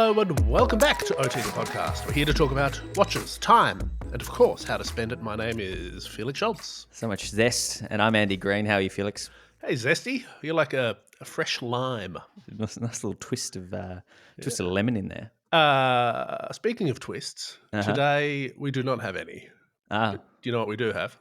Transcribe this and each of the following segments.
Hello and welcome back to OT the Podcast. We're here to talk about watches, time, and of course, how to spend it. My name is Felix Schultz. So much zest. And I'm Andy Green. How are you, Felix? Hey, Zesty. You're like a fresh lime. Nice little twist of lemon in there. Speaking of twists, today we do not have any. Do you know what we do have?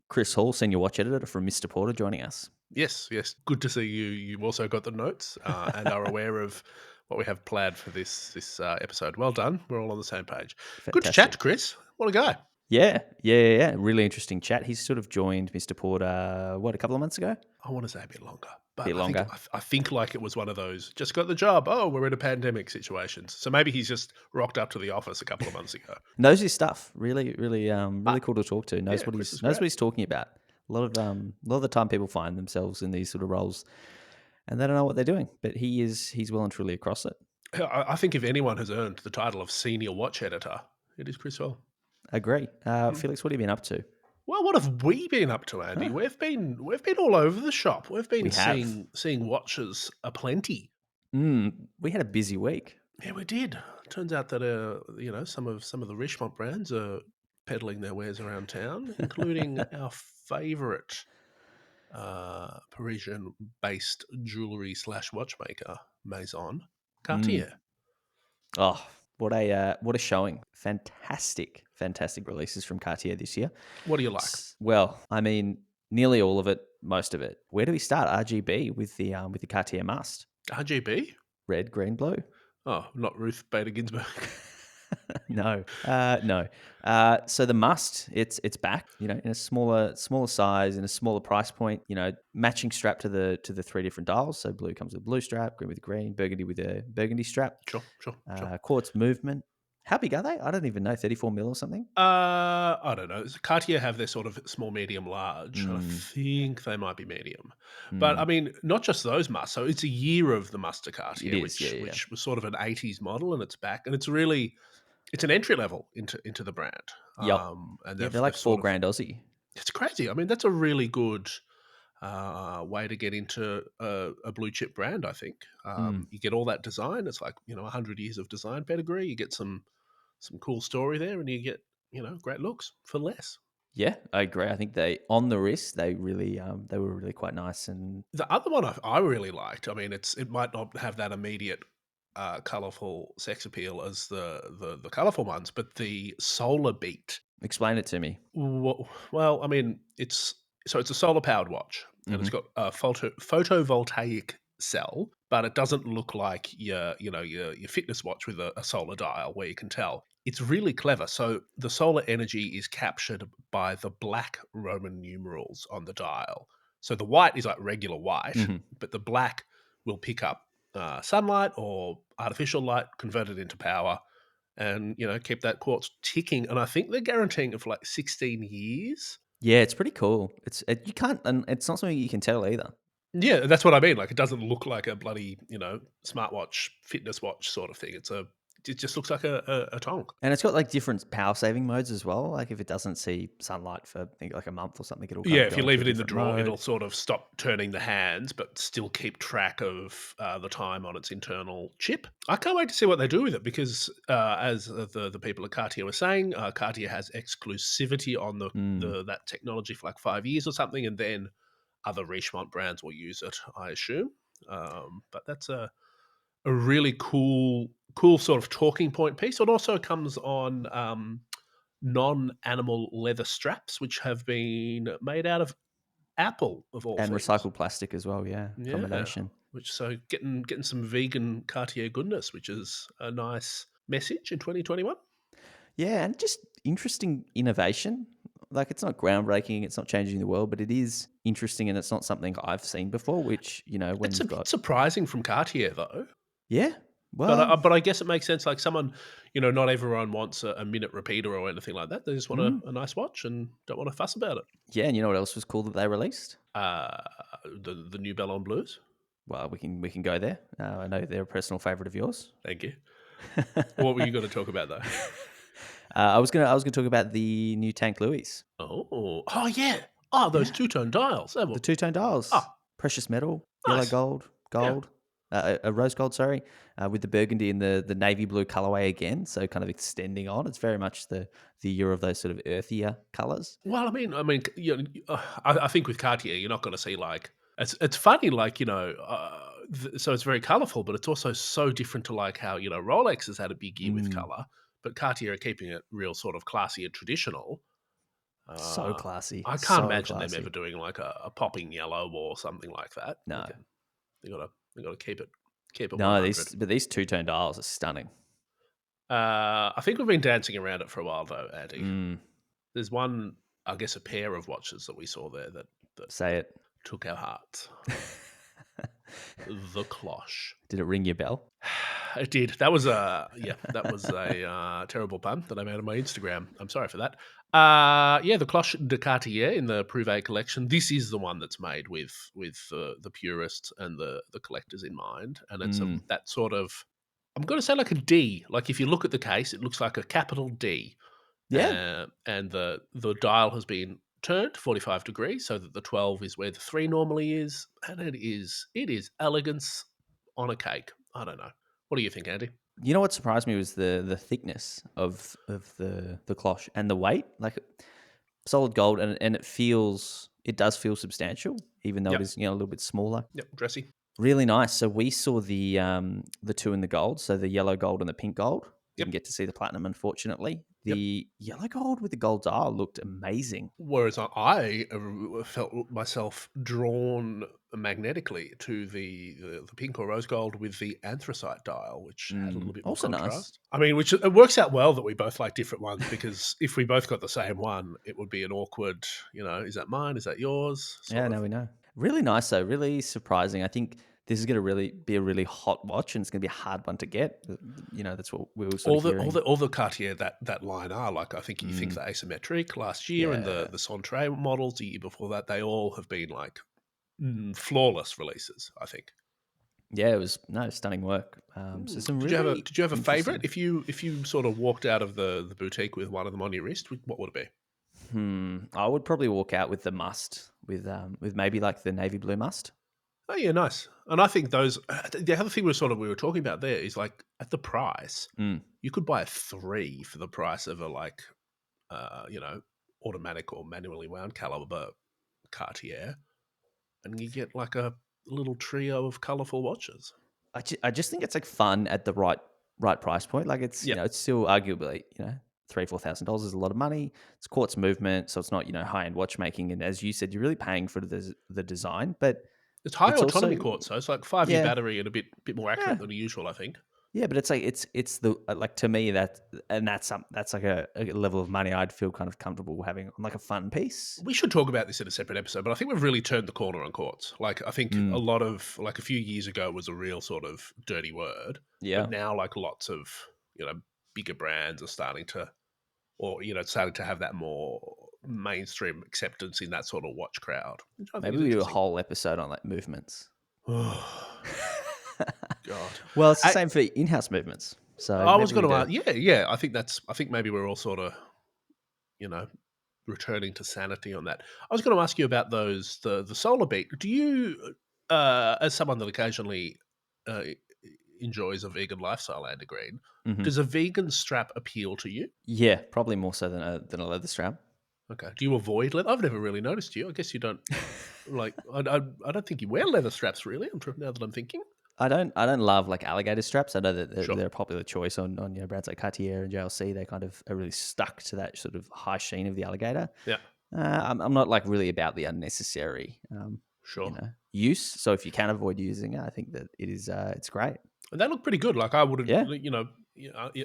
Chris Hall, senior watch editor from Mr. Porter, joining us. Yes. Good to see you. You've also got the notes and are aware of what we have planned for this episode. Well done. We're all on the same page. Fantastic. Good to chat, Chris. What a guy. Yeah. Really interesting chat. He's sort of joined Mr. Porter, a couple of months ago? I want to say a bit longer. But a bit longer. I think like it was one of those, just got the job. Oh, we're in a pandemic situations. So maybe he's just rocked up to the office a couple of months ago. Knows his stuff. Really cool to talk to. Knows what he's talking about. A lot of the time people find themselves in these sort of roles and they don't know what they're doing. But he's well and truly across it. I think if anyone has earned the title of senior watch editor, it is Chris Hall. Agree. Felix, what have you been up to? Well, what have we been up to, Andy? We've been all over the shop. We've been seeing watches aplenty. We had a busy week. Yeah, we did. Turns out that some of the Richemont brands are peddling their wares around town, including our favourite Parisian-based jewellery / watchmaker, Maison Cartier. Oh, what a showing! Fantastic releases from Cartier this year. What do you like? Well, I mean, nearly all of it, most of it. Where do we start? RGB with the Cartier Must. RGB? Red, green, blue. Oh, not Ruth Bader Ginsburg. No. So the Must, it's back. In a smaller size, in a smaller price point. Matching strap to the 3 different dials. So blue comes with a blue strap, green with a green, burgundy with a burgundy strap. Sure. Quartz movement. How big are they? I don't even know. 34 mil or something. I don't know. Cartier have their sort of small, medium, large. I think they might be medium, but I mean, not just those Musts. So it's a year of the Must Cartier, which was sort of an 80s model, and it's back, and it's an entry level into the brand. Yep. And they're like $4,000 Aussie. It's crazy. I mean, that's a really good way to get into a blue chip brand. I think you get all that design. It's like 100 years of design pedigree. You get some cool story there, and you get great looks for less. Yeah, I agree. I think on the wrist they really they were really quite nice. And the other one I really liked. I mean, it might not have that immediate colorful sex appeal as the colorful ones, but the solar beat. Explain it to me. Well, I mean, it's a solar powered watch, and it's got a photovoltaic cell, but it doesn't look like your fitness watch with a solar dial where you can tell. It's really clever. So the solar energy is captured by the black Roman numerals on the dial. So the white is like regular white, but the black will pick up sunlight or artificial light, convert it into power, and keep that quartz ticking. And I think they're guaranteeing it for like 16 years. Yeah, it's pretty cool. You can't, and it's not something you can tell either. Yeah, that's what I mean. Like, it doesn't look like a bloody, smartwatch, fitness watch sort of thing. It just looks like a tonk. And it's got like different power saving modes as well. Like if it doesn't see sunlight for I think like a month or something, it'll if you leave it in the drawer, it'll sort of stop turning the hands, but still keep track of the time on its internal chip. I can't wait to see what they do with it because, as the people at Cartier were saying, Cartier has exclusivity on that technology for like 5 years or something, and then other Richemont brands will use it, I assume. But that's a really cool sort of talking point piece. It also comes on non-animal leather straps, which have been made out of apple of all and things. Recycled plastic as well. Yeah, combination. So getting some vegan Cartier goodness, which is a nice message in 2021. Yeah, and just interesting innovation. Like it's not groundbreaking, it's not changing the world, but it is interesting, and it's not something I've seen before. Which when it's a bit surprising from Cartier though. Yeah, well, but I guess it makes sense. Like someone, not everyone wants a minute repeater or anything like that. They just want a nice watch and don't want to fuss about it. Yeah, and you know what else was cool that they released? The new Bellon Blues. Well, we can go there. I know they're a personal favorite of yours. Thank you. What were you going to talk about though? I was gonna talk about the new Tank Louis. Oh yeah. Oh, those two-tone dials. The two-tone dials. Oh, precious metal, nice. yellow gold. Yeah. a rose gold, sorry, with the burgundy and the navy blue colorway again. So kind of extending on. It's very much the year of those sort of earthier colors. Well, you know, I think with Cartier, you're not going to see like it's funny, like so it's very colourful, but it's also so different to like how Rolex has had a big year with Mm, colour, but Cartier are keeping it real sort of classy and traditional. so Uh, classy, I can't so imagine them ever classy. doing like a popping yellow or something like that. No, They gotta keep it no, 100. these two tone dials are stunning. I think we've been dancing around it for a while though, Andy. Mm, There's one, I guess, a pair of watches that we saw there say that it. took our hearts. The cloche. Did it ring your bell? It did. That was a terrible pun that I made on my Instagram. I'm sorry for that. Yeah, the Cloche de Cartier in the Privé collection. This is the one that's made with the purists and the collectors in mind, and it's Mm, that sort of. I'm going to say like a D. Like if you look at the case, it looks like a capital D, yeah, and the dial has been turned 45 degrees so that the 12 is where the 3 normally is, and it is elegance on a cake. I don't know. What do you think, Andy? you know what surprised me was the thickness of the cloche and the weight. Like solid gold, and it does feel substantial, even though it Yep. is a little bit smaller. Yep. Dressy. Really nice. So we saw the two in the gold, so the yellow gold and the pink gold. Yep. Didn't get to see the platinum, unfortunately. Yep. The yellow gold with the gold dial looked amazing. Whereas I felt myself drawn magnetically to the pink or rose gold with the anthracite dial, which had a little bit more Also nice. contrast. I mean, which it works out well that we both like different ones, because if we both got the same one, it would be an awkward, is that mine? Is that yours? Yeah, Sort of. now we know. Really nice though. Really surprising. I think this is going to really be a really hot watch, and it's going to be a hard one to get. That's what we were sort All of the all hearing. the all the Cartier that line are like, I think you think Mm, the asymmetric last year and the yeah. Centre models the year before that, they all have been like flawless releases, I think. Yeah, it was no stunning work. So some really Did you have a favorite? interesting. If you sort of walked out of the boutique with one of them on your wrist, what would it be? I would probably walk out with the must, with maybe like the navy blue must. Oh yeah, nice. And I think those. The other thing we were talking about there is like at the price, Mm. you could buy a 3 for the price of a like, uh, you know, automatic or manually wound caliber Cartier, and you get like a little trio of colourful watches. I just think it's like fun at the right price point. Like it's Yeah, it's still arguably $3,000-4,000 is a lot of money. It's quartz movement, so it's not high end watchmaking. And as you said, you're really paying for the design, but it's high it's autonomy also quartz, so it's like 5 year yeah battery and a bit more accurate yeah than usual, I think. yeah. But it's like it's the like to me that's like a level of money I'd feel kind of comfortable having on like a fun piece. We should talk about this in a separate episode, but I think we've really turned the corner on quartz. Like, I think a Mm, lot of like a few years ago it was a real sort of dirty word, but yeah. now like lots of bigger brands are starting to, or starting to have that more mainstream acceptance in that sort of watch crowd, which I think Maybe is we do a interesting. whole episode on like movements. Oh God, Well, it's the I, same for in-house movements. So I was maybe we going to do. ask, yeah. I think maybe we're all sort of you know returning to sanity on that. I was going to ask you about the solar beat. Do you, as someone that occasionally uh, enjoys a vegan lifestyle, Andy Green, Hmm. does a vegan strap appeal to you? Yeah, probably more so than a leather strap. Okay. Do you avoid leather? I've never really noticed you. I guess you don't like. I don't think you wear leather straps really. Now that I'm thinking. I don't love like alligator straps. I know that Sure. they're a popular choice on brands like Cartier and JLC. They kind of are really stuck to that sort of high sheen of the alligator. Yeah. I'm not like really about the unnecessary Sure. use. So if you can avoid using it, I think that it's great. And they look pretty good. Like I wouldn't, Yeah,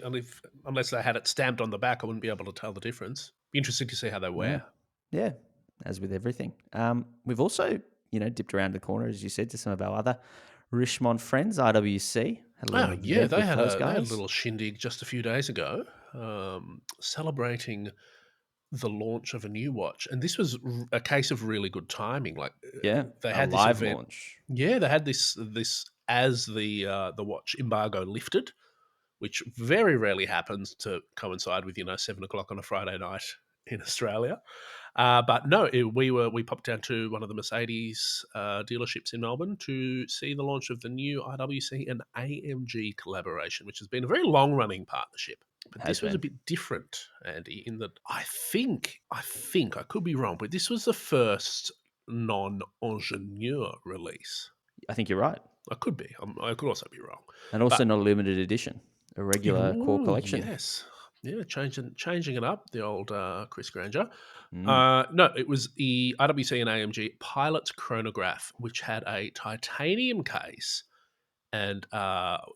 and if unless they had it stamped on the back, I wouldn't be able to tell the difference. Be interesting to see how they yeah, wear. yeah. As with everything, we've also dipped around the corner, as you said, to some of our other Richmond friends, IWC. Had a little Oh yeah, event with those they had a guys. little shindig just a few days ago, celebrating the launch of a new watch, and this was a case of really good timing. Like Yeah, they a had this live event. launch. Yeah, they had this as the watch embargo lifted, which very rarely happens to coincide with 7 o'clock on a Friday night in Australia. But no, we popped down to one of the Mercedes dealerships in Melbourne to see the launch of the new IWC and AMG collaboration, which has been a very long running partnership. But Has this was a been. bit different, Andy, in that I could be wrong, but this was the first non-ingenieur release. I think you're right. I could be. I could also be wrong. And also But not a limited edition, a regular core ooh, collection. yes, yeah, changing it up. The old Chris Granger. Mm. No, it was the IWC and AMG Pilot's Chronograph, which had a titanium case and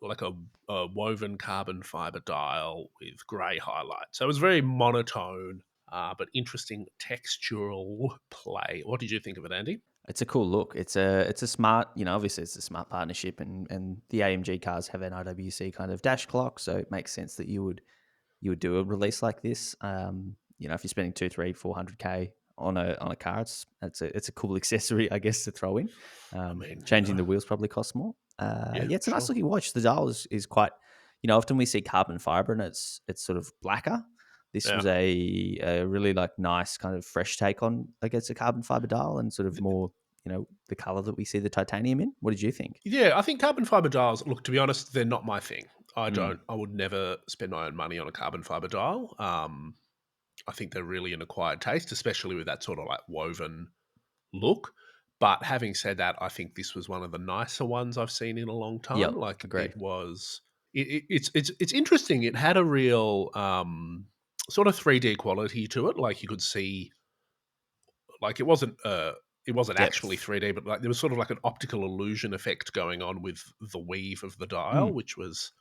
like a woven carbon fiber dial with grey highlights. So it was very monotone, but interesting textural play. What did you think of it, Andy? It's a cool look. It's a smart, obviously it's a smart partnership, and the AMG cars have an IWC kind of dash clock, so it makes sense that you would do a release like this. If you're spending 2, 3, 400K on a car, it's a cool accessory, I guess, to throw in. I mean, Changing the wheels probably costs more. yeah, Yeah, it's a nice sure. looking watch. The dial is quite, often we see carbon fiber and it's sort of blacker. This Yeah. was a really like nice kind of fresh take on, I guess, a carbon fiber dial and sort of more, the color that we see the titanium in. What did you think? Yeah, I think carbon fiber dials, look, to be honest, they're not my thing. Mm. I would never spend my own money on a carbon fiber dial. I think they're really an acquired taste, especially with that sort of like woven look. But having said that, I think this was one of the nicer ones I've seen in a long time. Yep, Like it agreed. was, it's interesting. It had a real sort of 3D quality to it. Like you could see, like it wasn't actually Depth. 3D, but like there was sort of like an optical illusion effect going on with the weave of the dial, Mm. which was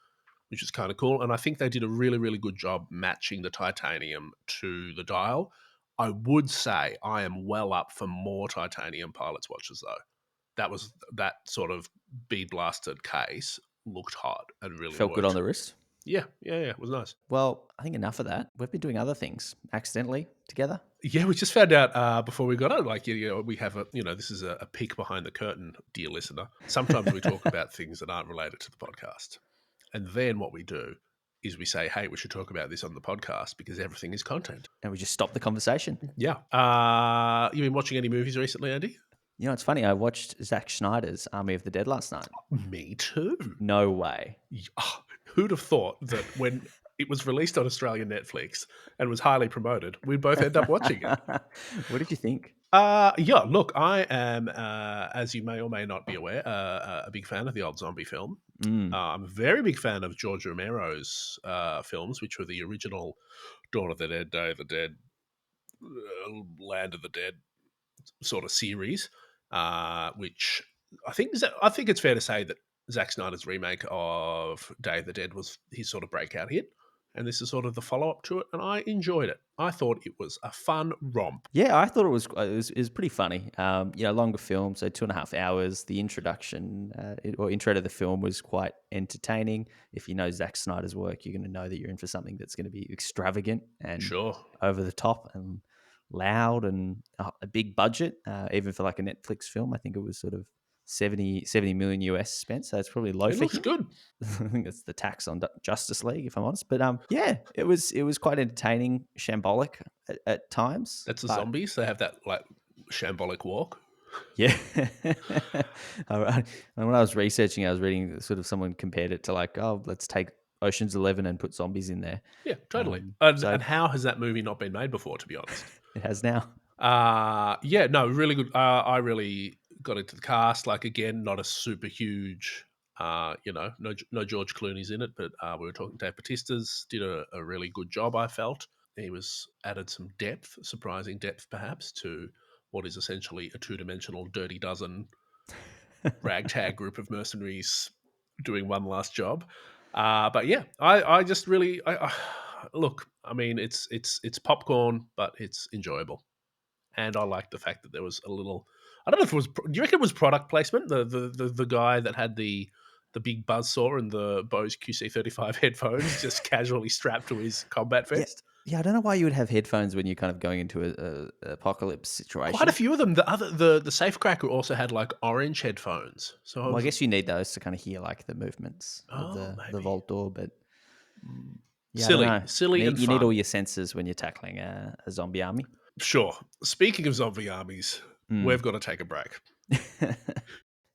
kind of cool. And I think they did a really, really good job matching the titanium to the dial. I would say I am well up for more titanium pilots watches though. That sort of bead blasted case looked hot and really Felt good on worked. the wrist. Yeah, yeah, yeah. It was nice. Well, I think enough of that. We've been doing other things accidentally together. Yeah, we just found out before we got on, like, we have this is a peek behind the curtain, dear listener. Sometimes we talk about things that aren't related to the podcast. And then what we do is we say, hey, we should talk about this on the podcast because everything is content. And we just stopped the conversation. Yeah. You been watching any movies recently, Andy? It's funny. I watched Zack Snyder's Army of the Dead last night. Me too. No way. Who'd have thought that when it was released on Australian Netflix and was highly promoted, we'd both end up watching it? What did you think? Yeah, look, I am, as you may or may not be aware, a big fan of the old zombie film. Mm. I'm a very big fan of George Romero's films, which were the original Dawn of the Dead, Day of the Dead, Land of the Dead sort of series, which I think it's fair to say that Zack Snyder's remake of Day of the Dead was his sort of breakout hit. And this is sort of the follow up to it, and I enjoyed it. I thought it was a fun romp. Yeah, I thought it was pretty funny. Longer film, so 2.5 hours. The introduction or intro to the film was quite entertaining. If you know Zack Snyder's work, you're going to know that you're in for something that's going to be extravagant and Sure. over the top and loud and a big budget. Even for like a Netflix film, I think it was sort of 70 million US spent, so it's probably low It for looks him. good. I think that's the tax on Justice League, if I'm honest. But yeah, it was quite entertaining, shambolic at times. That's the But zombies. They have that like shambolic walk. yeah, and when I was researching, I was reading sort of someone compared it to like, oh, let's take Ocean's 11 and put zombies in there. Yeah, totally. So And how has that movie not been made before? To be honest. it has now. Yeah, no, really good. I really got into the cast. Like again, not a super huge. No George Clooney's in it, but we were talking. Dave Bautista's did a really good job. I felt he was added some depth, surprising depth perhaps, to what is essentially a two-dimensional Dirty Dozen ragtag group of mercenaries doing one last job. But yeah, I just really look. I mean, it's popcorn, but it's enjoyable. And I like the fact that there was a little. I don't know if it was. Do you reckon it was product placement? The guy that had the big buzzsaw and the Bose QC35 headphones just casually strapped to his combat Yeah, vest. yeah. I don't know why you would have headphones when you're kind of going into a apocalypse situation. Quite a few of them. The safecracker also had like orange headphones. So Well, I guess you need those to kind of hear like the movements of the maybe vault door, but yeah, I don't silly, know. silly and You need fun. all your senses when you're tackling a zombie army. Sure. Speaking of zombie armies, Mm. we've got to take a break.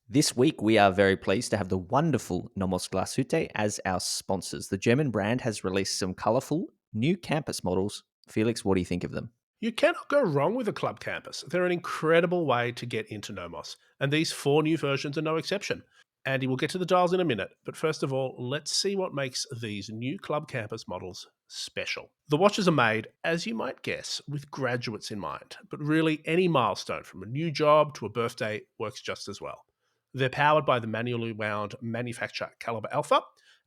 This week, we are very pleased to have the wonderful NOMOS Glashütte as our sponsors. The German brand has released some colourful new campus models. Felix, what do you think of them? You cannot go wrong with a club campus. They're an incredible way to get into NOMOS, and these 4 new versions are no exception. Andy, we'll get to the dials in a minute, but first of all, let's see what makes these new club campus models special. The watches are made, as you might guess, with graduates in mind, but really any milestone from a new job to a birthday works just as well. They're powered by the manually wound manufacturer Caliber Alpha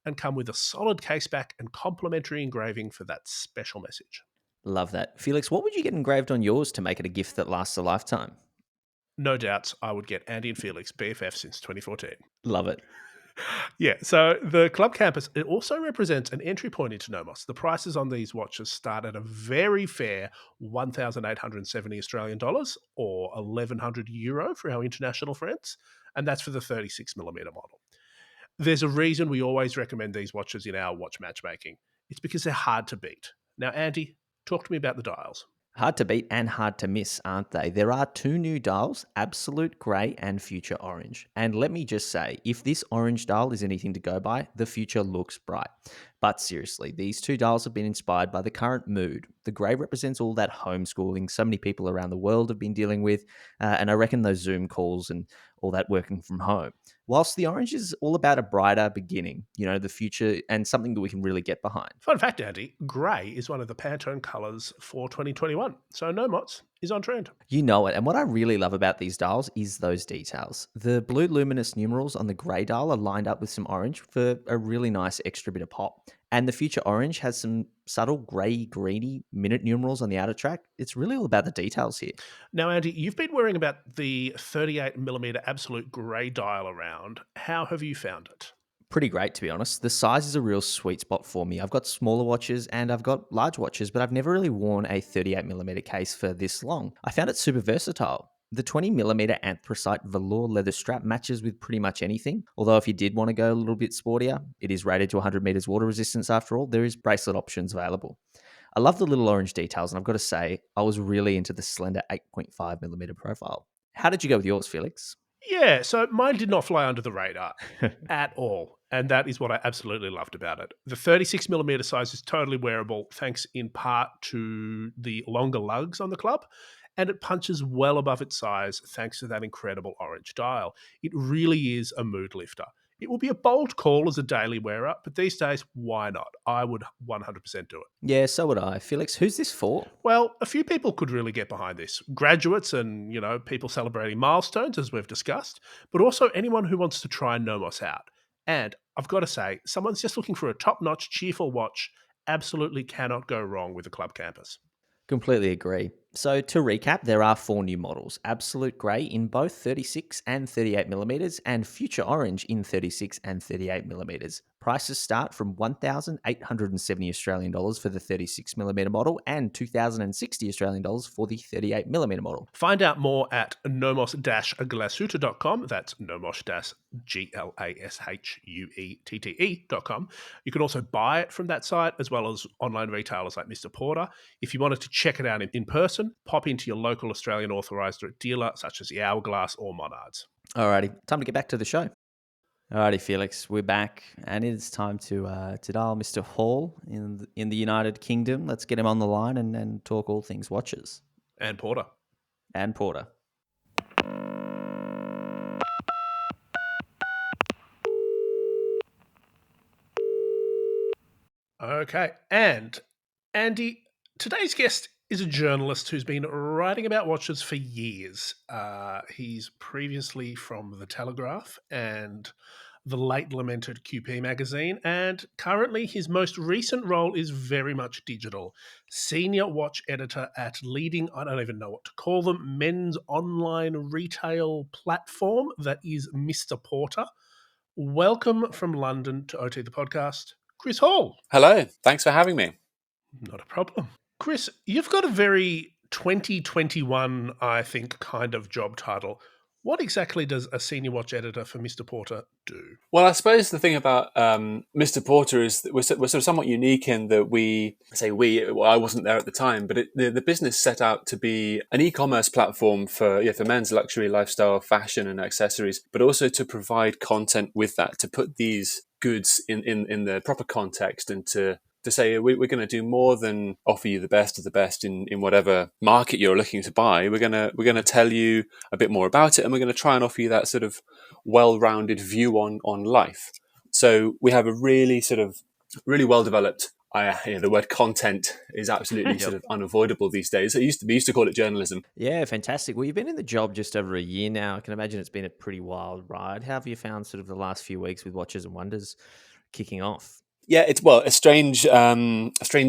and come with a solid caseback and complimentary engraving for that special message. Love that. Felix, what would you get engraved on yours to make it a gift that lasts a lifetime? No doubts, I would get Andy and Felix BFF since 2014. Love it. Yeah, so the club campus, it also represents an entry point into NOMOS. The prices on these watches start at a very fair 1,870 Australian dollars or 1,100 euro for our international friends, and that's for the 36mm model. There's a reason we always recommend these watches in our watch matchmaking. It's because they're hard to beat. Now, Andy, talk to me about the dials. Hard to beat and hard to miss, aren't they? There are 2 new dials, Absolute Grey and Future Orange. And let me just say, if this orange dial is anything to go by, the future looks bright. But seriously, these 2 dials have been inspired by the current mood. The grey represents all that homeschooling so many people around the world have been dealing with, and I reckon those Zoom calls and all that working from home. Whilst the orange is all about a brighter beginning, the future, and something that we can really get behind. Fun fact, Andy, grey is one of the Pantone colours for 2021, so NOMOS is on trend. You know it. And what I really love about these dials is those details. The blue luminous numerals on the grey dial are lined up with some orange for a really nice extra bit of pop. And the future orange has some subtle grey, greeny minute numerals on the outer track. It's really all about the details here. Now, Andy, you've been wearing about the 38mm absolute grey dial around. How have you found it? Pretty great, to be honest. The size is a real sweet spot for me. I've got smaller watches and I've got large watches, but I've never really worn a 38mm case for this long. I found it super versatile. The 20mm anthracite velour leather strap matches with pretty much anything. Although if you did want to go a little bit sportier, it is rated to 100 meters water resistance after all. There is bracelet options available. I love the little orange details, and I've got to say, I was really into the slender 8.5mm profile. How did you go with yours, Felix? Yeah, so mine did not fly under the radar at all. And that is what I absolutely loved about it. The 36mm size is totally wearable, thanks in part to the longer lugs on the club. And it punches well above its size, thanks to that incredible orange dial. It really is a mood lifter. It will be a bold call as a daily wearer, but these days, why not? I would 100% do it. Yeah, so would I. Felix, who's this for? Well, a few people could really get behind this. Graduates and, people celebrating milestones, as we've discussed, but also anyone who wants to try NOMOS out. And I've got to say, someone's just looking for a top-notch, cheerful watch absolutely cannot go wrong with a club campus. Completely agree. So to recap, there are 4 new models. Absolute Grey in both 36 and 38mm and Future Orange in 36 and 38mm. Prices start from 1,870 Australian dollars for the 36mm model and 2,060 Australian dollars for the 38mm model. Find out more at nomos-glashütte.com. That's nomos-glashütte.com. You can also buy it from that site, as well as online retailers like Mr. Porter. If you wanted to check it out in person, pop into your local Australian authorised dealer, such as the Hourglass or Monards. Alrighty, time to get back to the show. Alrighty, Felix, we're back, and it's time to dial Mr. Hall in the United Kingdom. Let's get him on the line and talk all things watches. And Porter. And Porter. Okay, and Andy, today's guest is a journalist who's been writing about watches for years. He's previously from The Telegraph and the late lamented QP magazine, and currently his most recent role is very much digital. Senior watch editor at leading, I don't even know what to call them, men's online retail platform that is Mr. Porter. Welcome from London to OT the podcast, Chris Hall. Hello, thanks for having me. Not a problem. Chris, you've got a very 2021, I think, kind of job title. What exactly does a senior watch editor for Mr. Porter do? Well, I suppose the thing about Mr. Porter is that we're sort of somewhat unique in that well, I wasn't there at the time, but the business set out to be an e-commerce platform for men's luxury, lifestyle, fashion and accessories, but also to provide content with that, to put these goods in the proper context and to say we're going to do more than offer you the best of the best in whatever market you're looking to buy. We're going to tell you a bit more about it, and we're going to try and offer you that sort of well-rounded view on life. So we have a really well developed. The word content is absolutely sort of unavoidable these days. We used to call it journalism. Yeah, fantastic. Well, you've been in the job just over a year now. I can imagine it's been a pretty wild ride. How have you found sort of the last few weeks with Watches and Wonders kicking off? Yeah, it's a strange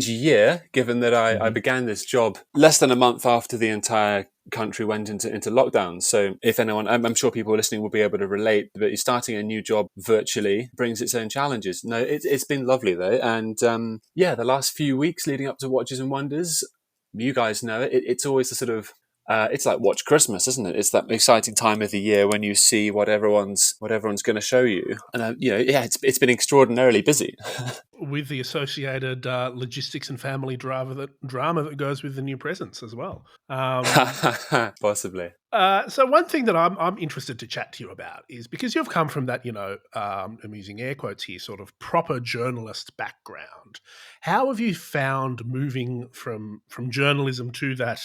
year, given that I began this job less than a month after the entire country went into lockdown. So if anyone, I'm sure people listening will be able to relate, but starting a new job virtually brings its own challenges. No, it's been lovely though. And the last few weeks leading up to Watches and Wonders, you guys know it, it's always the sort of it's like Watch Christmas, isn't it? It's that exciting time of the year when you see what everyone's going to show you, and it's been extraordinarily busy. With the associated logistics and family drama that goes with the new presents as well. Possibly. So one thing that I'm interested to chat to you about is because you've come from that, I'm using air quotes here, sort of proper journalist background. How have you found moving from journalism to that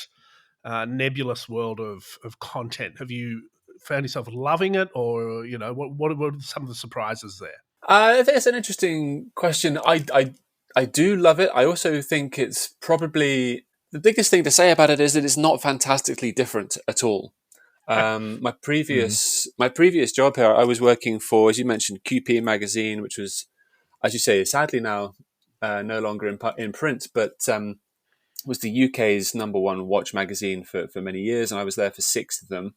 nebulous world of content? Have you found yourself loving it, or what are some of the surprises there? It's an interesting question. I do love it. I also think it's probably the biggest thing to say about it is that it's not fantastically different at all. My previous job here, I was working for, as you mentioned, QP magazine, which was, as you say, sadly now no longer in print, but was the UK's #1 watch magazine for many years, and I was there for 6 of them.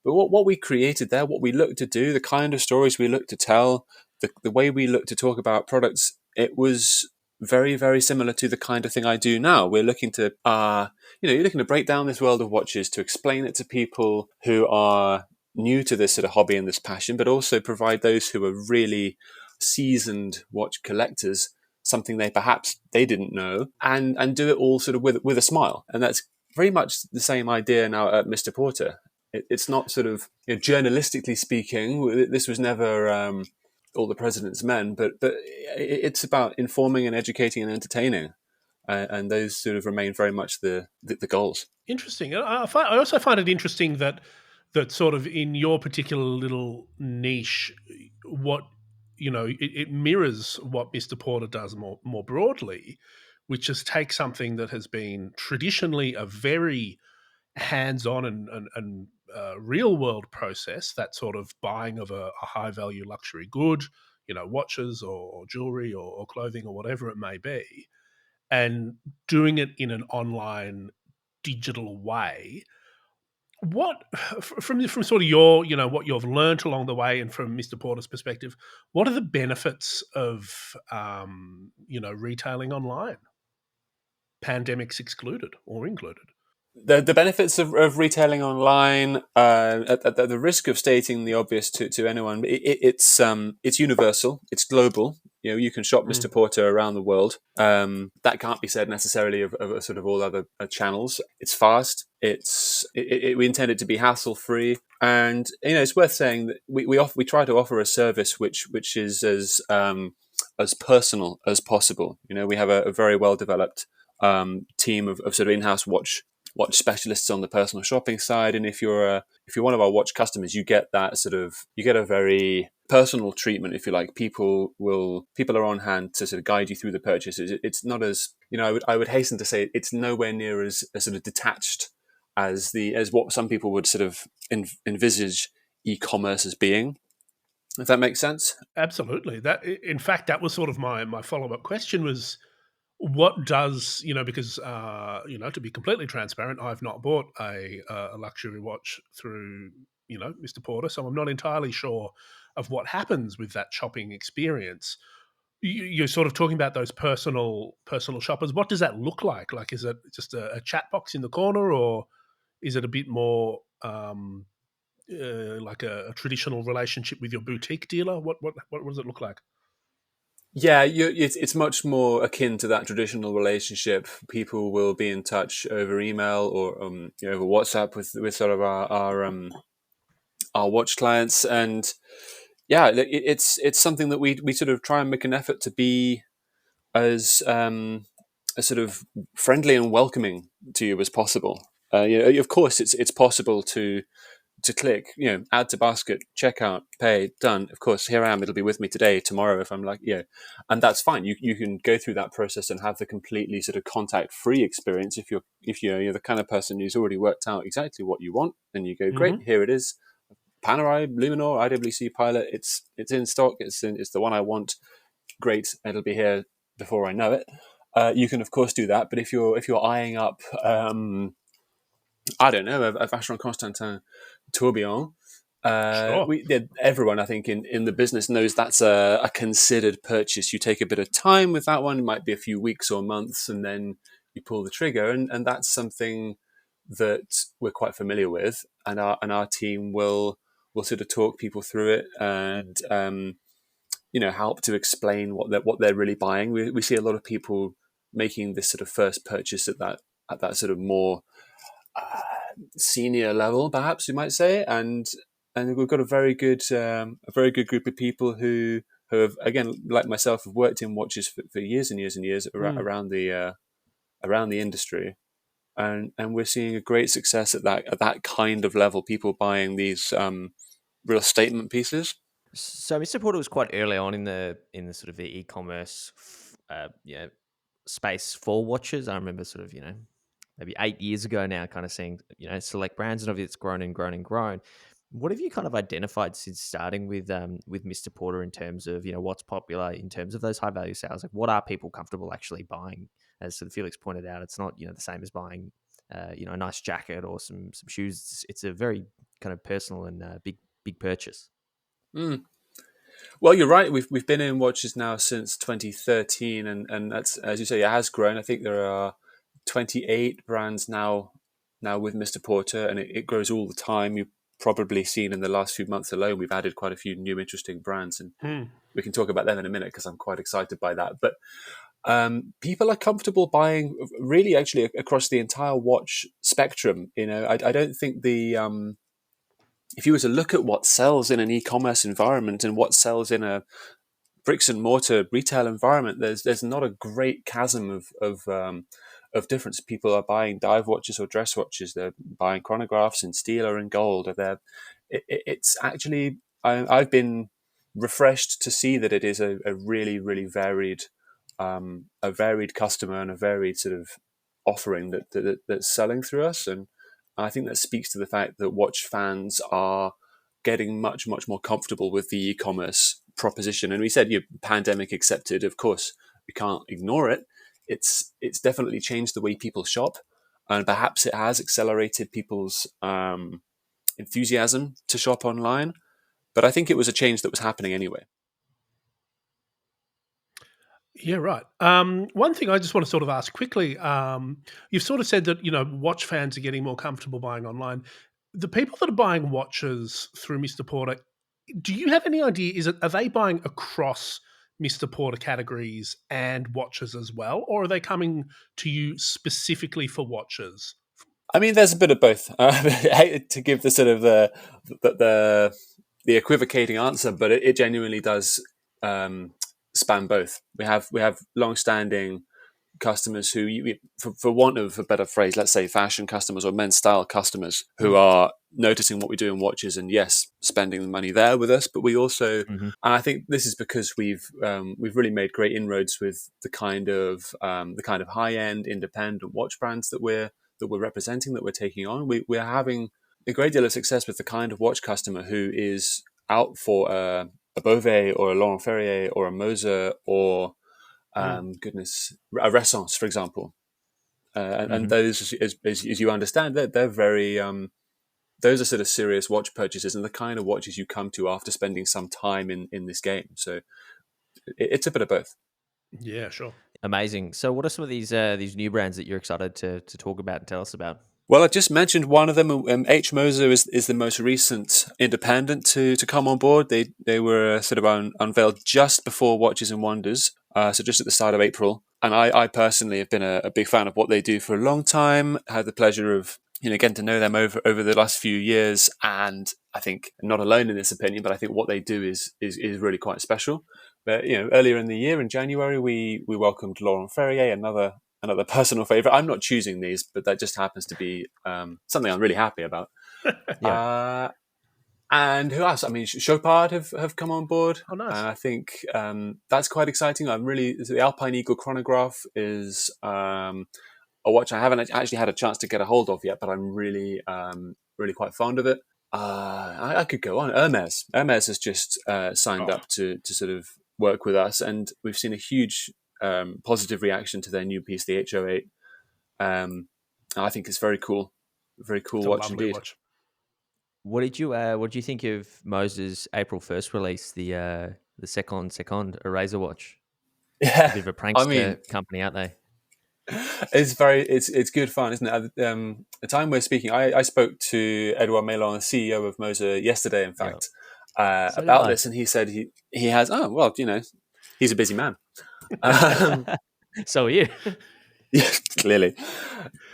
But what we created there, what we looked to do, the kind of stories we looked to tell, the way we looked to talk about products, it was very, very similar to the kind of thing I do now. We're looking to, you're looking to break down this world of watches, to explain it to people who are new to this sort of hobby and this passion, but also provide those who are really seasoned watch collectors something they didn't know, and do it all sort of with a smile. And that's very much the same idea now at Mr. Porter. It's not sort of, journalistically speaking, this was never all the president's men, but it's about informing and educating and entertaining, and those sort of remain very much the goals. Interesting. I also find it interesting that sort of in your particular little niche, what it mirrors what Mr. Porter does more broadly, which is take something that has been traditionally a very hands-on and real world process, that sort of buying of a high value luxury good, watches or jewelry or clothing or whatever it may be, and doing it in an online digital way. What from sort of your, what you've learnt along the way, and from Mr. Porter's perspective, what are the benefits of retailing online, pandemics excluded or included? The benefits of retailing online, at the risk of stating the obvious to anyone, it's universal, it's global. You can shop Mr. Porter around the world. That can't be said necessarily of sort of all other channels. It's fast. We intend it to be hassle free, and it's worth saying that we try to offer a service which is as personal as possible. We have a very well developed team of sort of in-house watch specialists on the personal shopping side, and if you're one of our watch customers, you get a very personal treatment, if you like. People are on hand to sort of guide you through the purchases. It's not as, I would hasten to say it's nowhere near as sort of detached as what some people would sort of envisage e-commerce as being, if that makes sense. Absolutely. That, in fact, that was sort of my follow-up question was, what does, because, to be completely transparent, I've not bought a luxury watch through, Mr. Porter, so I'm not entirely sure of what happens with that shopping experience. You're sort of talking about those personal shoppers. What does that look like? Like, is it just a chat box in the corner, or is it a bit more like a traditional relationship with your boutique dealer? What does it look like? Yeah, it's much more akin to that traditional relationship. People will be in touch over email or over WhatsApp with sort of our watch clients, and yeah, it's something that we sort of try and make an effort to be as sort of friendly and welcoming to you as possible. Of course, it's possible to click, add to basket, checkout, pay, done. Of course, here I am. It'll be with me today, tomorrow, if I'm like, and that's fine. You can go through that process and have the completely sort of contact-free experience if you're the kind of person who's already worked out exactly what you want, and you go, great, here it is, Panerai, Luminor, IWC Pilot. It's in stock. It's the one I want. Great, it'll be here before I know it. You can of course do that, but if you're eyeing up, I don't know, a Vacheron Constantin tourbillon. Sure. Everyone, I think, in the business knows that's a considered purchase. You take a bit of time with that one. It might be a few weeks or months, and then you pull the trigger. And that's something that we're quite familiar with. And our team will sort of talk people through it and help to explain what they're really buying. We see a lot of people making this sort of first purchase at that sort of more senior level, perhaps you might say, and we've got a very good group of people who have, again, like myself, have worked in watches for years and years and years around the industry, and we're seeing a great success at that kind of level. People buying these real statement pieces. So Mr. Porter was quite early on in the sort of the e-commerce space for watches. I remember sort of maybe 8 years ago now, kind of seeing select brands, and obviously it's grown and grown and grown. What have you kind of identified since starting with Mr. Porter in terms of what's popular in terms of those high value sales? Like, what are people comfortable actually buying? As sort of Felix pointed out, it's not the same as buying a nice jacket or some shoes. It's a very kind of personal and big purchase. Mm. Well, you're right. We've been in watches now since 2013, and that's, as you say, it has grown. I think there are 28 brands now with Mr. Porter, and it grows all the time. You've probably seen in the last few months alone, we've added quite a few new interesting brands, and we can talk about them in a minute because I'm quite excited by that. But people are comfortable buying really actually across the entire watch spectrum. I don't think if you were to look at what sells in an e-commerce environment and what sells in a bricks and mortar retail environment, there's not a great chasm of difference. People are buying dive watches or dress watches. They're buying chronographs in steel or in gold. It's actually, I've been refreshed to see that it is a really, really varied customer and a varied sort of offering that's selling through us. And I think that speaks to the fact that watch fans are getting much, much more comfortable with the e-commerce proposition. And we said, pandemic accepted, of course, we can't ignore it. It's definitely changed the way people shop, and perhaps it has accelerated people's enthusiasm to shop online. But I think it was a change that was happening anyway. Yeah, right. One thing I just want to sort of ask quickly, you've sort of said that, watch fans are getting more comfortable buying online. The people that are buying watches through Mr. Porter, do you have any idea, are they buying across Mr. Porter categories and watches as well, or are they coming to you specifically for watches? I mean, there's a bit of both. I hate to give the sort of the equivocating answer, but it genuinely does span both. We have long-standing customers who, for want of a better phrase, let's say fashion customers or men's style customers who are noticing what we do in watches and, yes, spending the money there with us. But we also, and I think this is because we've really made great inroads with the kind of high-end independent watch brands that we're representing, that we're taking on. We're having a great deal of success with the kind of watch customer who is out for a Beauvais or a Laurent Ferrier or a Moser or a Ressence, for example. And those, as you understand, they're very those are sort of serious watch purchases and the kind of watches you come to after spending some time in this game. So it's a bit of both. Yeah, sure. Amazing. So what are some of these new brands that you're excited to talk about and tell us about? Well, I just mentioned one of them. H. Moser is the most recent independent to come on board. They were sort of unveiled just before Watches and Wonders, so just at the start of April. And I personally have been a big fan of what they do for a long time. Had the pleasure of getting to know them over the last few years, and I think not alone in this opinion, but I think what they do is really quite special. But earlier in the year, in January, we welcomed Laurent Ferrier, another personal favorite. I'm not choosing these, but that just happens to be something I'm really happy about. Yeah. And who else? I mean, Chopard have come on board. Oh, nice. And I think that's quite exciting. The Alpine Eagle Chronograph is a watch I haven't actually had a chance to get a hold of yet, but I'm really quite fond of it. I could go on. Hermès has just signed up to sort of work with us, and we've seen a huge positive reaction to their new piece, the H08. I think it's very cool. Very cool It's a watch lovely indeed. watch. What did you think of Moser's April 1st release, the Second Eraser watch? Yeah, A bit of a I prankster mean, company, aren't they? it's good fun, isn't it? The time we're speaking, I spoke to Edouard Mélon, CEO of Moser, yesterday, in fact, So did about I. this, and he said he has. Oh well, he's a busy man. Um, So are you. Yeah, clearly.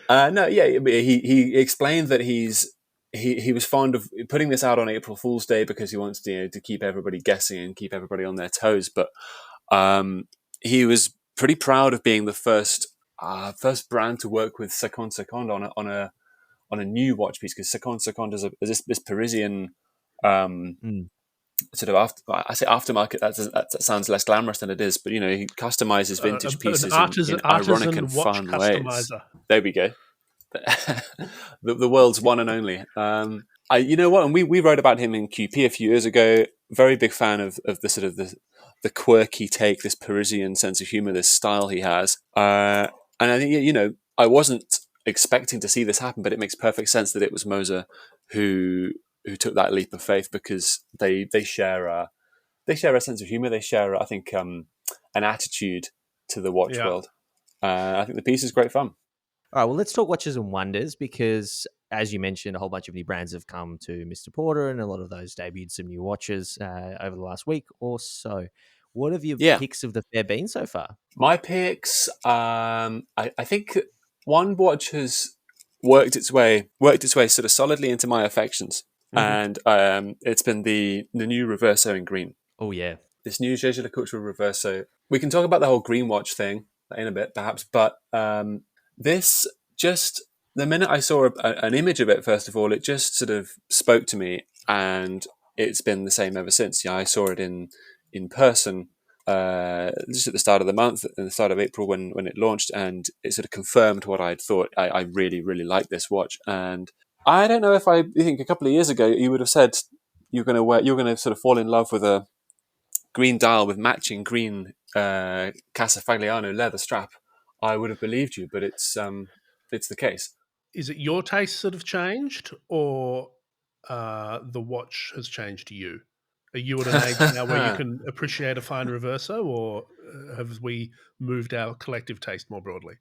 No, yeah, he explained that he was fond of putting this out on April Fool's Day because he wants to keep everybody guessing and keep everybody on their toes. But he was pretty proud of being the first brand to work with Second on a new watch piece, because Second is this Parisian sort of I say aftermarket. That sounds less glamorous than it is, but he customizes vintage pieces in ironic artisan and watch fun ways. customizer. There we go. the world's one and only. You know what? And we wrote about him in QP a few years ago. Very big fan of the sort of the quirky take, this Parisian sense of humor, this style he has. And I think I wasn't expecting to see this happen, but it makes perfect sense that it was Moser who took that leap of faith, because they share a sense of humor. They share, I think, an attitude to the watch Yeah. world. I think the piece is great fun. All right, well, let's talk Watches and Wonders, because, as you mentioned, a whole bunch of new brands have come to Mr. Porter, and a lot of those debuted some new watches over the last week or so. What have your Yeah. picks of the fair been so far? My picks, I think one watch has worked its way sort of solidly into my affections, and it's been the new Reverso in green. Oh, yeah. This new Jaeger LeCoultre Reverso. We can talk about the whole green watch thing in a bit, perhaps, but this just, the minute I saw an image of it, first of all, it just sort of spoke to me, and it's been the same ever since. I saw it in person just at the start of the month, at the start of April, when it launched, and it sort of confirmed what I'd thought. I really, really like this watch, and I don't know if I think a couple of years ago you would have said you're going to sort of fall in love with a green dial with matching green Casa Fagliano leather strap. I would have believed you, but it's the case. Is it your taste that have changed, or the watch has changed you? Are you at an age now where you can appreciate a fine Reverso, or have we moved our collective taste more broadly?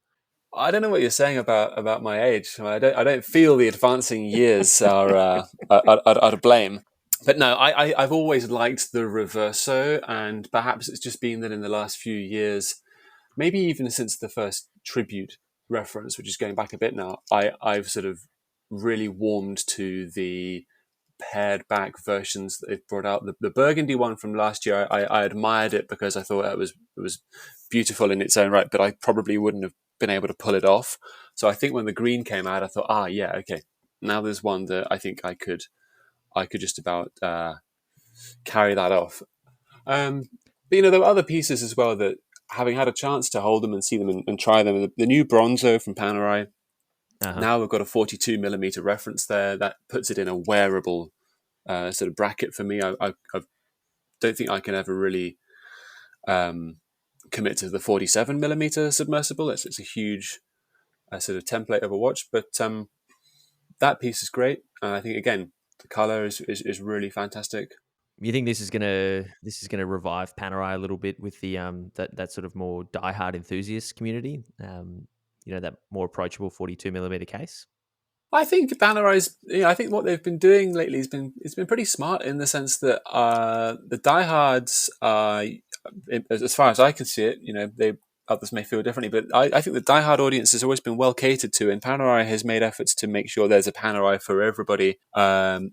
I don't know what you're saying about my age. I don't feel the advancing years are to blame. But no, I've always liked the Reverso, and perhaps it's just been that in the last few years, maybe even since the first Tribute reference, which is going back a bit now, I've sort of really warmed to the pared back versions that they've brought out. The burgundy one from last year, I admired it because I thought it was beautiful in its own right, but I probably wouldn't have been able to pull it off. So I think when the green came out, I thought, yeah, okay, now there's one that I think I could just about carry that off. But there were other pieces as well that, having had a chance to hold them and see them and try them, the new Bronzo from Panerai. Now we've got a 42mm reference there that puts it in a wearable sort of bracket for me. I don't think I can ever really commit to the 47mm submersible. It's a huge sort of template of a watch, but that piece is great. I think, again, the color is really fantastic. You think this is gonna revive Panerai a little bit with the that sort of more diehard enthusiast community? That more approachable 42mm case. I think Panerai I think what they've been doing lately it's been pretty smart in the sense that the diehards, as far as I can see it, others may feel differently, but I think the diehard audience has always been well catered to, and Panerai has made efforts to make sure there's a Panerai for everybody, and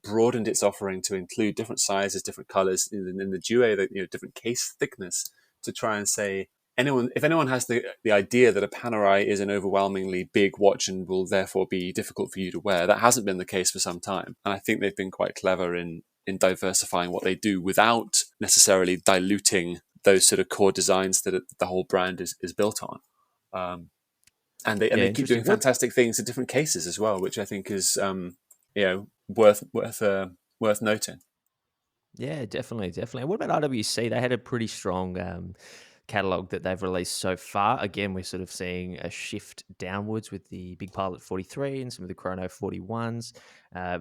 broadened its offering to include different sizes, different colors in the Jouet, different case thickness, to try and say, if anyone has the idea that a Panerai is an overwhelmingly big watch and will therefore be difficult for you to wear, that hasn't been the case for some time. And I think they've been quite clever in diversifying what they do without necessarily diluting those sort of core designs that the whole brand is built on. And they keep doing fantastic things in different cases as well, which I think is worth noting. Yeah, definitely. And what about IWC? They had a pretty strong catalog that they've released so far. Again, we're sort of seeing a shift downwards with the Big Pilot 43 and some of the Chrono 41s.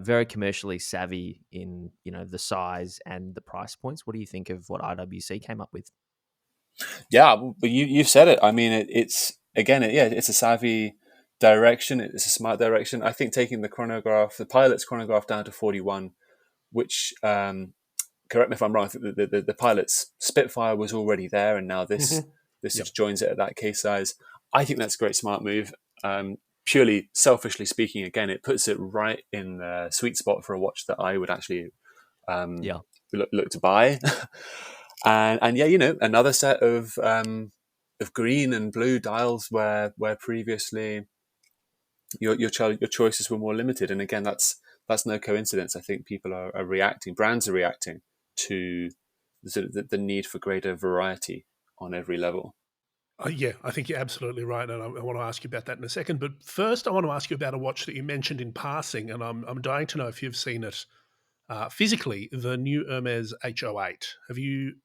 Very commercially savvy in the size and the price points. What do you think of what IWC came up with? Yeah, but you've said it. I mean, it's a savvy direction. It's a smart direction. I think taking the Pilot's chronograph down to 41, which correct me if I'm wrong, I think the Pilot's Spitfire was already there, and now this just joins it at that case size. I think that's a great smart move. Purely selfishly speaking, again, it puts it right in the sweet spot for a watch that I would actually look to buy. and another set of green and blue dials where previously your choices were more limited. And again, that's no coincidence. I think people are reacting, brands are reacting to the need for greater variety on every level. Yeah, I think you're absolutely right, and I want to ask you about that in a second. But first, I want to ask you about a watch that you mentioned in passing, and I'm dying to know if you've seen it physically, the new Hermès H08. Have you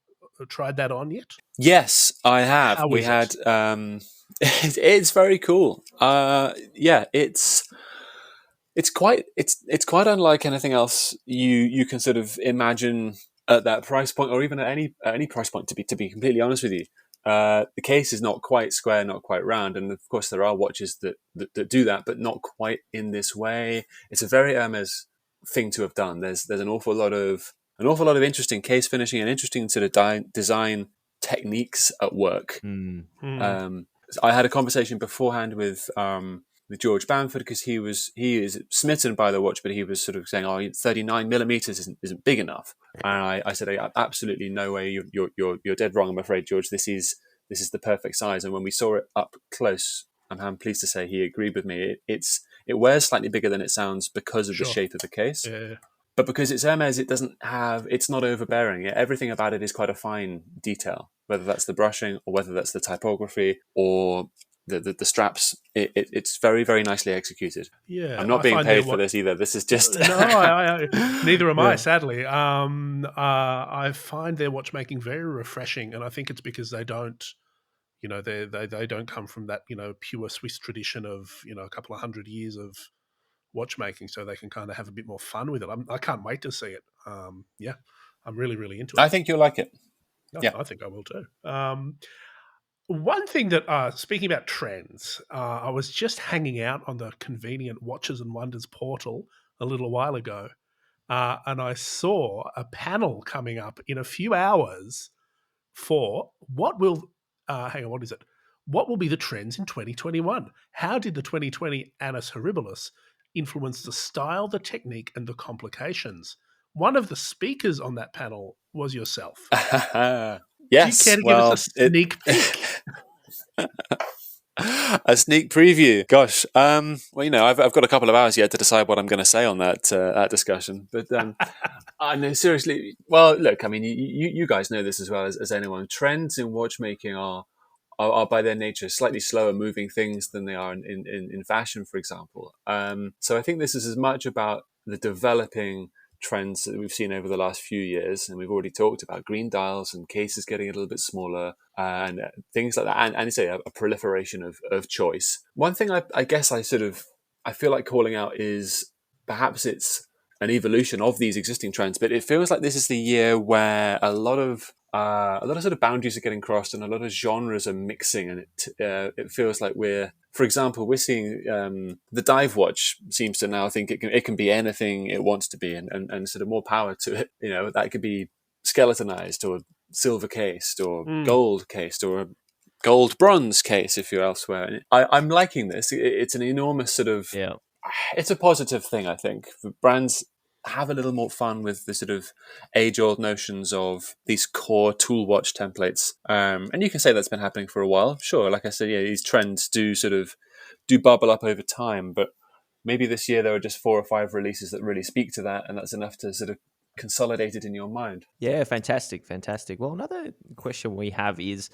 tried that on yet? Yes, I have. How is it? It's very cool. It's quite unlike anything else you can sort of imagine at that price point, or even at any price point. To be completely honest with you, the case is not quite square, not quite round, and of course there are watches that do that, but not quite in this way. It's a very Hermès thing to have done. There's an awful lot of interesting case finishing and interesting sort of design techniques at work. I had a conversation beforehand with George Bamford, because he is smitten by the watch, but he was sort of saying, 39 millimeters isn't big enough. And I said, absolutely no way, you're dead wrong. I'm afraid, George, this is the perfect size. And when we saw it up close, I'm pleased to say he agreed with me. It wears slightly bigger than it sounds because of the shape of the case. Yeah. But because it's Hermès, it's not overbearing. Everything about it is quite a fine detail, whether that's the brushing or whether that's the typography or the straps. It's very, very nicely executed. Yeah, I'm not being paid for this either. This is just no. Neither am I, sadly. I find their watchmaking very refreshing, and I think it's because they don't, they don't come from that pure Swiss tradition of a couple of 100 years of watchmaking, so they can kind of have a bit more fun with it. I can't wait to see it. I'm really, really into it. I think you'll like it. Yeah, I think I will too. One thing that, speaking about trends, I was just hanging out on the convenient Watches and Wonders portal a little while ago, and I saw a panel coming up in a few hours for what will, what is it? What will be the trends in 2021? How did the 2020 Annus Horribilis influence the style, the technique, and the complications? One of the speakers on that panel was yourself. Yes. Do you care to give us a sneak peek? A sneak preview. Gosh. I've got a couple of hours yet to decide what I'm going to say on that discussion. But I know, seriously. Well, look, I mean, you guys know this as well as anyone. Trends in watchmaking are by their nature slightly slower moving things than they are in fashion, for example. So I think this is as much about the developing trends that we've seen over the last few years, and we've already talked about green dials and cases getting a little bit smaller and things like that, and say a proliferation of choice. One thing I guess I feel like calling out is perhaps it's an evolution of these existing trends, but it feels like this is the year where a lot of sort of boundaries are getting crossed and a lot of genres are mixing, and it feels like we're For example, we're seeing the dive watch seems to now think it can be anything it wants to be, and sort of more power to it. That could be skeletonized or silver cased or gold cased or gold bronze case if you're elsewhere. And I'm liking this. It's an enormous sort of, it's a positive thing, I think. Brands have a little more fun with the sort of age-old notions of these core tool watch templates. And you can say that's been happening for a while. Sure, like I said, these trends do bubble up over time, but maybe this year there are just 4 or 5 releases that really speak to that, and that's enough to sort of consolidate it in your mind. Yeah, fantastic. Well, another question we have is,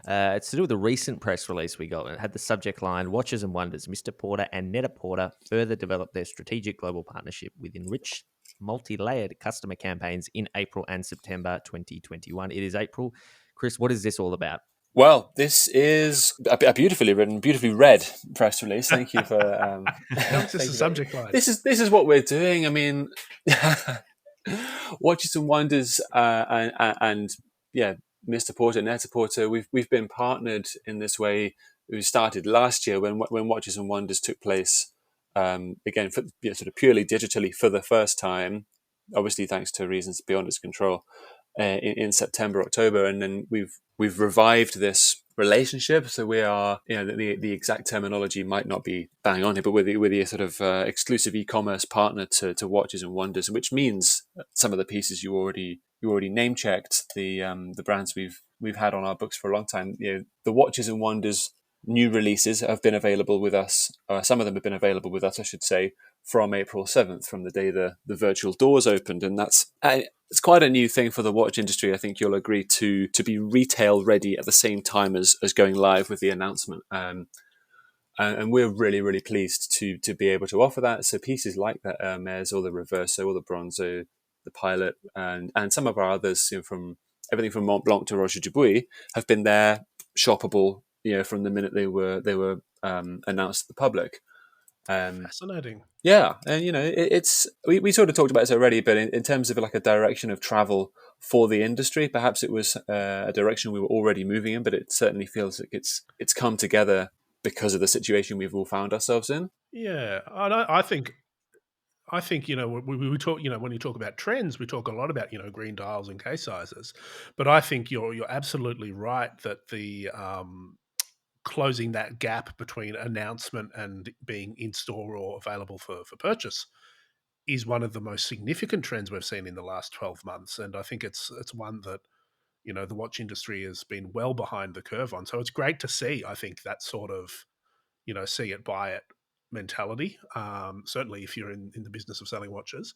it's to do with the recent press release we got. It had the subject line, Watches and Wonders, Mr. Porter and Net-a-Porter further developed their strategic global partnership with enriched multi-layered customer campaigns in April and September 2021. It is April. Chris, what is this all about? Well, this is a beautifully written, beautifully read press release. Thank you for... This is the subject line. This is what we're doing. I mean... Watches and Wonders and Mr. Porter, Net-a-Porter, we've been partnered in this way. We started last year when Watches and Wonders took place, again, sort of purely digitally for the first time, obviously thanks to reasons beyond its control, in September, October, and then we've revived this relationship. So we are, the exact terminology might not be bang on here, but we're the sort of exclusive e-commerce partner to Watches and Wonders, which means some of the pieces you already name checked, the brands we've had on our books for a long time. The Watches and Wonders new releases have been available with us. Some of them have been available with us, I should say, from April 7th, from the day the virtual doors opened. And it's quite a new thing for the watch industry. I think you'll agree to be retail ready at the same time as going live with the announcement. And we're really, really pleased to be able to offer that. So pieces like the Hermès or the Reverso or the Bronzo, the Pilot, and some of our others, from everything from Mont Blanc to Roger Dubuis, have been there, shoppable, from the minute they were announced to the public. Fascinating. Yeah, and it's we sort of talked about this already, but in terms of like a direction of travel for the industry, perhaps it was a direction we were already moving in, but it certainly feels like it's come together because of the situation we've all found ourselves in. Yeah, and I think we talk. When you talk about trends, we talk a lot about green dials and case sizes, but I think you're absolutely right that the closing that gap between announcement and being in store or available for purchase is one of the most significant trends we've seen in the last 12 months. And I think it's one that, the watch industry has been well behind the curve on. So it's great to see, I think, that sort of, see it, buy it mentality. Certainly if you're in the business of selling watches.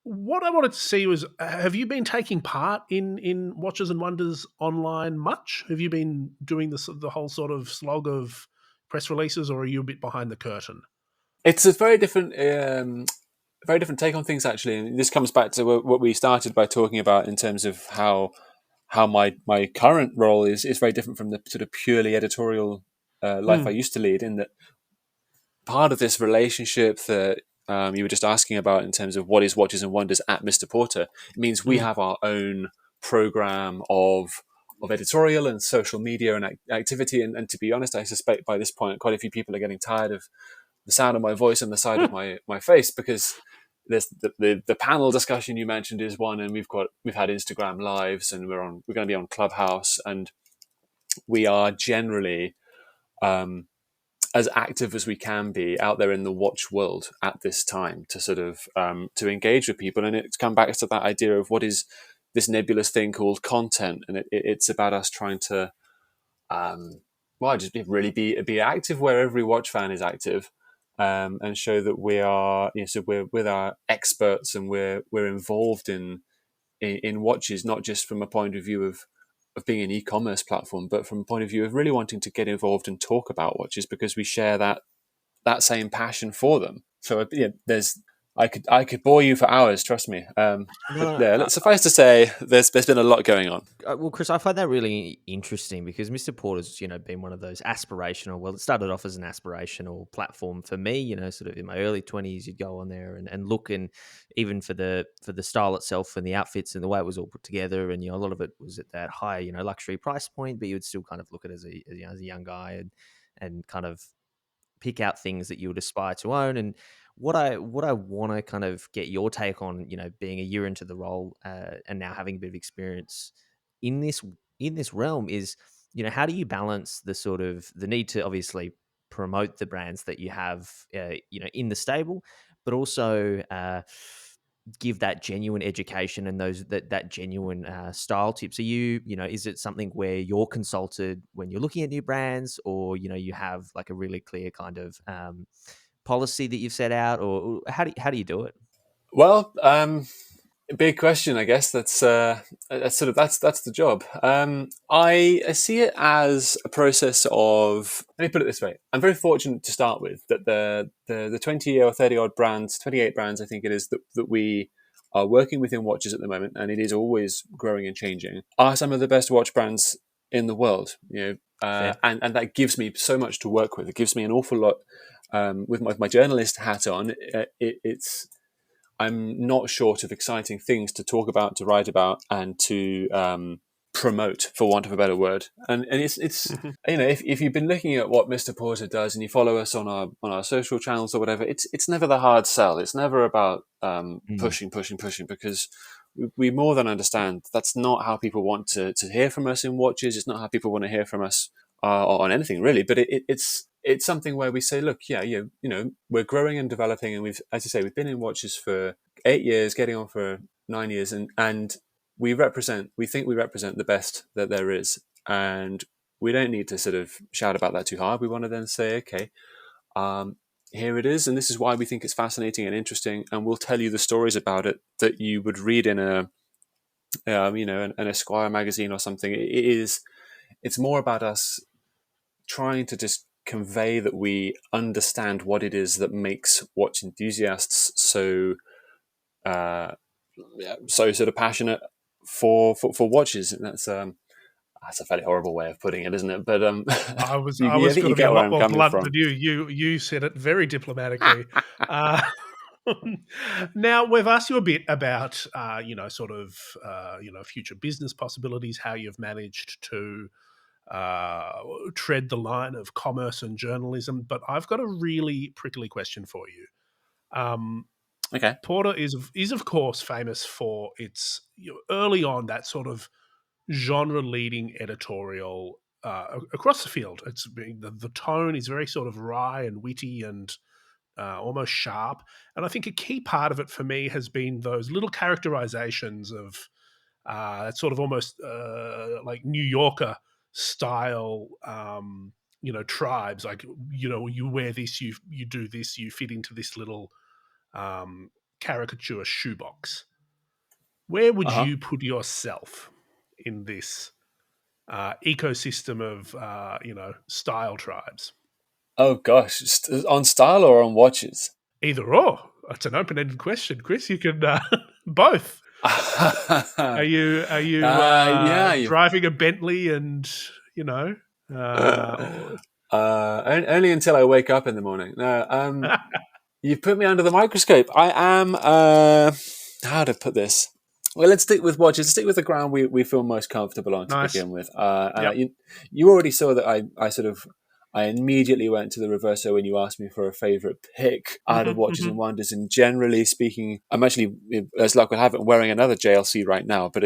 What I wanted to see was, have you been taking part in Watches and Wonders online much? Have you been doing the whole sort of slog of press releases, or are you a bit behind the curtain? It's a very different take on things, actually. And this comes back to what we started by talking about in terms of how my current role is very different from the sort of purely editorial life I used to lead, in that part of this relationship that you were just asking about in terms of what is Watches and Wonders at Mr. Porter, it means we have our own program of editorial and social media and activity. And to be honest, I suspect by this point, quite a few people are getting tired of the sound of my voice and the side of my face, because there's the panel discussion you mentioned is one, and we've had Instagram lives, and we're going to be on Clubhouse, and we are generally as active as we can be out there in the watch world at this time to sort of to engage with people. And it's come back to that idea of what is this nebulous thing called content, and it's about us trying to just really be active where every watch fan is active, and show that we are, so we're with our experts, and we're involved in watches, not just from a point of view of being an e-commerce platform, but from a point of view of really wanting to get involved and talk about watches, because we share that same passion for them. So I could bore you for hours, trust me. Suffice to say, there's been a lot going on. Well, Chris, I find that really interesting, because Mr. Porter's, been one of those aspirational. Well, it started off as an aspirational platform for me. Sort of in my early 20s, you'd go on there and look, and even for the style itself and the outfits and the way it was all put together, and a lot of it was at that high, luxury price point, but you would still kind of look at it as a young guy and kind of pick out things that you would aspire to own. And what I want to kind of get your take on, being a year into the role and now having a bit of experience in this realm is, how do you balance the sort of the need to obviously promote the brands that you have, in the stable, but also give that genuine education and that genuine style tips. Are is it something where you're consulted when you're looking at new brands, or you have like a really clear kind of policy that you've set out, or how do you do it? Well, big question, I guess. That's the job. I see it as a process of. Let me put it this way: I'm very fortunate to start with that the 20 or 30 odd brands, 28 brands, I think it is that we are working within watches at the moment, and it is always growing and changing. Are some of the best watch brands in the world, and that gives me so much to work with. It gives me an awful lot. With my journalist hat on, it's. I'm not short of exciting things to talk about, to write about, and to promote, for want of a better word. And it's if you've been looking at what Mr. Porter does and you follow us on our social channels or whatever, it's never the hard sell. It's never about pushing, because we more than understand that's not how people want to hear from us in watches. It's not how people want to hear from us on anything really. But it's something where we say, look, we're growing and developing, and we've, as you say, we've been in watches for 8 years, getting on for 9 years, and we think we represent the best that there is, and we don't need to sort of shout about that too hard. We want to then say, okay, here it is, and this is why we think it's fascinating and interesting, and we'll tell you the stories about it that you would read in an Esquire magazine or something. It's more about us trying to just convey that we understand what it is that makes watch enthusiasts so sort of passionate for watches. And that's a fairly horrible way of putting it, isn't it? But I was going to be a lot more blunt than you. You said it very diplomatically. Now we've asked you a bit about future business possibilities, how you've managed to tread the line of commerce and journalism, but I've got a really prickly question for you. Okay. Porter is of course famous for its early on that sort of genre-leading editorial across the field. It's the tone is very sort of wry and witty and almost sharp, and I think a key part of it for me has been those little characterizations of that sort of almost like New Yorker style, tribes. Like you wear this, you do this, you fit into this little caricature shoebox. Where would you put yourself in this ecosystem of style tribes? Oh gosh, on style or on watches? Either or. It's an open-ended question, Chris. You can both. Are you driving a Bentley and only until I wake up in the morning. No, you've put me under the microscope. I am how to put this. Well, let's stick with watches. Let's stick with the ground we feel most comfortable on to begin with. You already saw that I immediately went to the reverso when you asked me for a favorite pick out of watches and wonders. And generally speaking, I'm actually, as luck would have it, wearing another JLC right now. But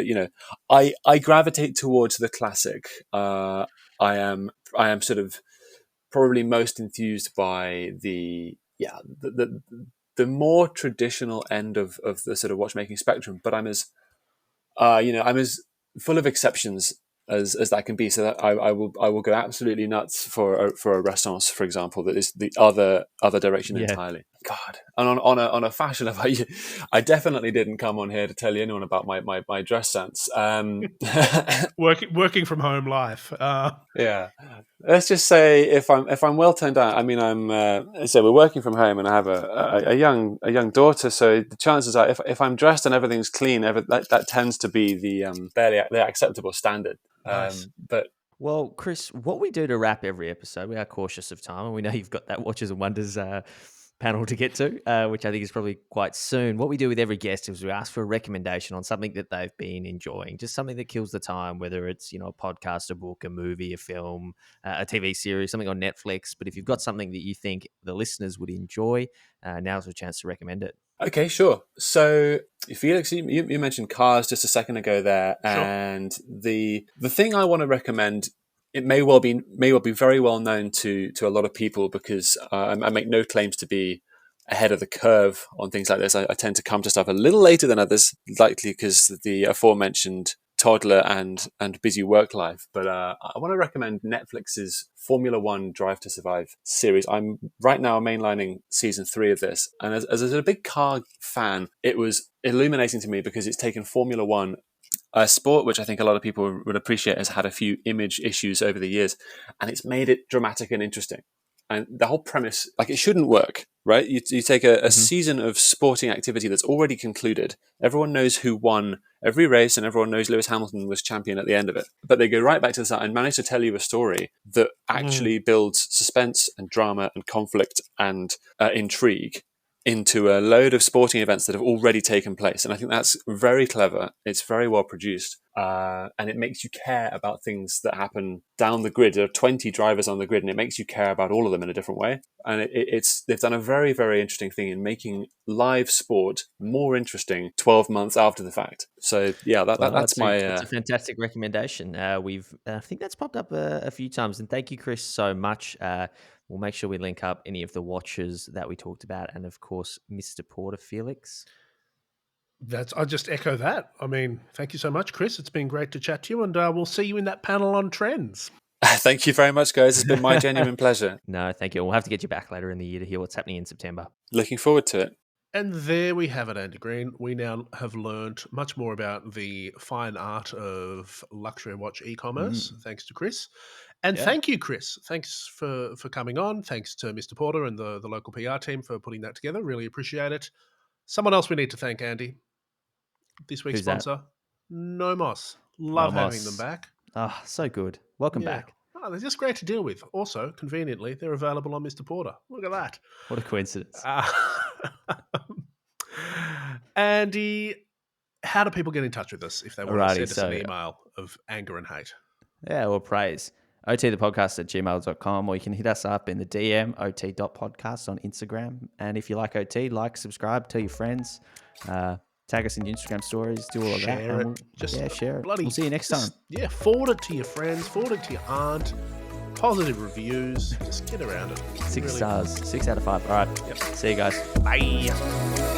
I gravitate towards the classic. I am sort of probably most enthused by the more traditional end of the sort of watchmaking spectrum. But I'm as full of exceptions as that can be. So that I will go absolutely nuts for a Renaissance, for example, that is the other direction entirely. God, and on a fashion level, I definitely didn't come on here to tell you anyone about my dress sense. Working from home life. Yeah, let's just say if I'm well turned out. I mean, we're working from home, and I have a young daughter. So the chances are, if I'm dressed and everything's clean, that tends to be the acceptable standard. Nice. Well, Chris, what we do to wrap every episode, we are cautious of time, and we know you've got that Watches and Wonders panel to get to, which I think is probably quite soon. What we do with every guest is we ask for a recommendation on something that they've been enjoying, just something that kills the time, whether it's, a podcast, a book, a movie, a film, a TV series, something on Netflix. But if you've got something that you think the listeners would enjoy, now's a chance to recommend it. Okay, sure. So, Felix, you mentioned cars just a second ago there, Sure. and the thing I want to recommend, it may well be very well known to a lot of people, because I make no claims to be ahead of the curve on things like this. I tend to come to stuff a little later than others, likely because the aforementioned toddler and busy work life. But I want to recommend Netflix's Formula One Drive to Survive series. I'm right now mainlining season 3 of this, and as a big car fan, it was illuminating to me, because it's taken Formula One, a sport which I think a lot of people would appreciate, has had a few image issues over the years, and it's made it dramatic and interesting. And the whole premise, like, it shouldn't work, right? You take a season of sporting activity that's already concluded. Everyone knows who won every race, and everyone knows Lewis Hamilton was champion at the end of it. But they go right back to the start and manage to tell you a story that actually builds suspense and drama and conflict and intrigue into a load of sporting events that have already taken place. And I think that's very clever. It's very well produced. And it makes you care about things that happen down the grid. There are 20 drivers on the grid, and it makes you care about all of them in a different way. And they've done a very, very interesting thing in making live sport more interesting 12 months after the fact. So yeah, that's a fantastic recommendation. I think that's popped up a few times, and thank you, Chris, so much. We'll make sure we link up any of the watches that we talked about, and of course, Mr. Porter, Felix. I just echo that. I mean, thank you so much, Chris. It's been great to chat to you, and we'll see you in that panel on trends. Thank you very much, guys. It's been my genuine pleasure. No, thank you. We'll have to get you back later in the year to hear what's happening in September. Looking forward to it. And there we have it, Andy Green. We now have learned much more about the fine art of luxury watch e-commerce, thanks to Chris. And thank you, Chris. Thanks for coming on. Thanks to Mr. Porter and the local PR team for putting that together. Really appreciate it. Someone else we need to thank, Andy. This week's sponsor, NOMOS. Love having them back. Oh, so good. Welcome back. Oh, they're just great to deal with. Also, conveniently, they're available on Mr. Porter. Look at that. What a coincidence. Andy, how do people get in touch with us if they want to send us an email of anger and hate? Yeah, or praise. otthepodcast@gmail.com, or you can hit us up in the DM, ot.podcast on Instagram. And if you like OT, subscribe, tell your friends, tag us in your Instagram stories, do all of that. Share it. We'll see you next time. Forward it to your friends, forward it to your aunt. Positive reviews. Just get around it. 6 stars, 6 out of 5. All right. Yep. See you guys. Bye.